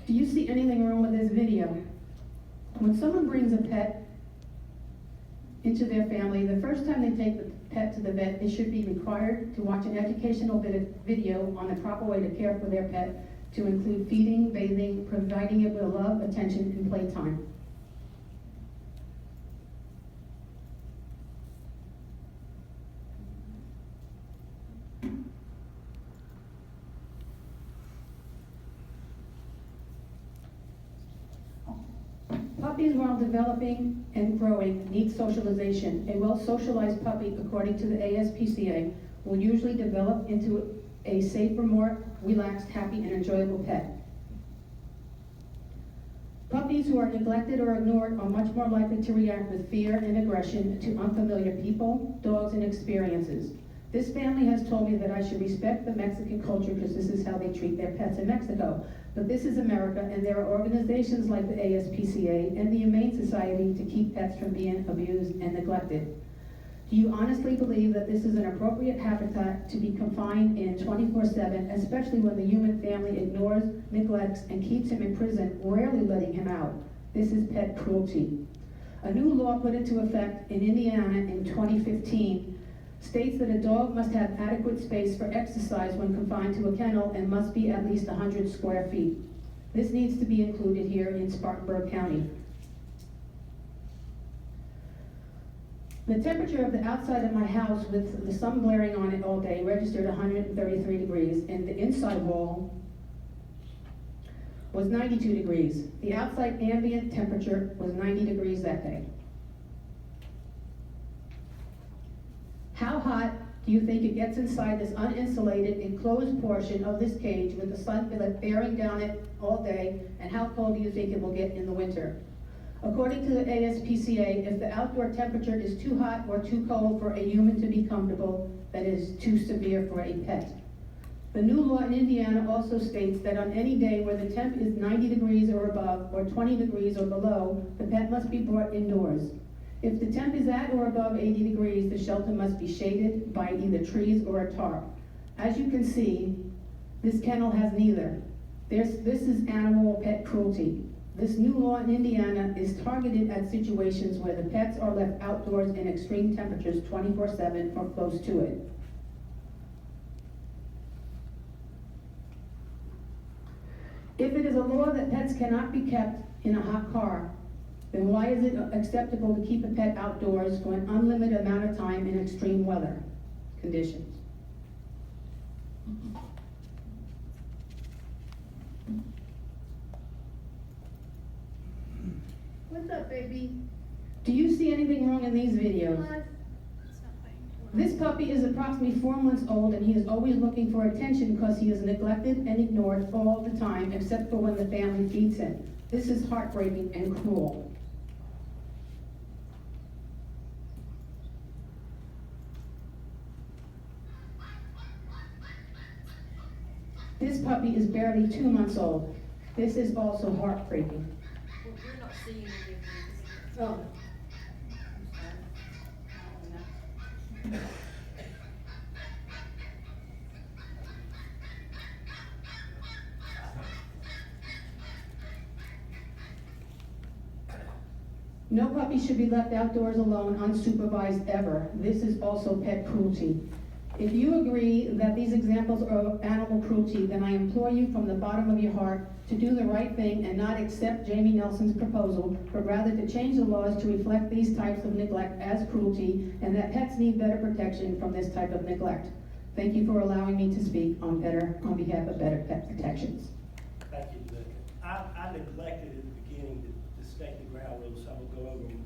Do you see anything wrong with this video? When someone brings a pet into their family, the first time they take the pet to the vet, they should be required to watch an educational video on the proper way to care for their pet, to include feeding, bathing, providing it with love, attention, and playtime. Puppies, while developing and growing, need socialization. A well-socialized puppy, according to the ASPCA, will usually develop into a safer, more relaxed, happy, and enjoyable pet. Puppies who are neglected or ignored are much more likely to react with fear and aggression to unfamiliar people, dogs, and experiences. This family has told me that I should respect the Mexican culture because this is how they treat their pets in Mexico. But this is America, and there are organizations like the ASPCA and the Humane Society to keep pets from being abused and neglected. Do you honestly believe that this is an appropriate habitat to be confined in 24/7, especially when the human family ignores, neglects, and keeps him in prison, rarely letting him out? This is pet cruelty. A new law put into effect in Indiana in 2015 states that a dog must have adequate space for exercise when confined to a kennel and must be at least 100 square feet. This needs to be included here in Spartanburg County. The temperature of the outside of my house with the sun blaring on it all day registered 133 degrees, and the inside wall was 92 degrees. The outside ambient temperature was 90 degrees that day. How hot do you think it gets inside this uninsulated, enclosed portion of this cage with the sun bearing down it all day, and how cold do you think it will get in the winter? According to the ASPCA, if the outdoor temperature is too hot or too cold for a human to be comfortable, that is too severe for a pet. The new law in Indiana also states that on any day where the temp is 90 degrees or above, or 20 degrees or below, the pet must be brought indoors. If the temp is at or above 80 degrees, the shelter must be shaded by either trees or a tarp. As you can see, this kennel has neither. This is animal or pet cruelty. This new law in Indiana is targeted at situations where the pets are left outdoors in extreme temperatures 24/7 or close to it. If it is a law that pets cannot be kept in a hot car, then why is it acceptable to keep a pet outdoors for an unlimited amount of time in extreme weather conditions? What's up, baby? Do you see anything wrong in these videos? This puppy is approximately 4 months old, and he is always looking for attention because he is neglected and ignored all the time, except for when the family feeds him. This is heartbreaking and cruel. This puppy is barely 2 months old. This is also heartbreaking. Well, you're not seeing anything. Oh. No puppy should be left outdoors alone, unsupervised ever. This is also pet cruelty. If you agree that these examples are animal cruelty, then I implore you from the bottom of your heart to do the right thing and not accept Jamie Nelson's proposal, but rather to change the laws to reflect these types of neglect as cruelty, and that pets need better protection from this type of neglect. Thank you for allowing me to speak on behalf of Better Pet Protections. Thank you, Dominica. I neglected at the beginning to state the ground rules, so I will go over them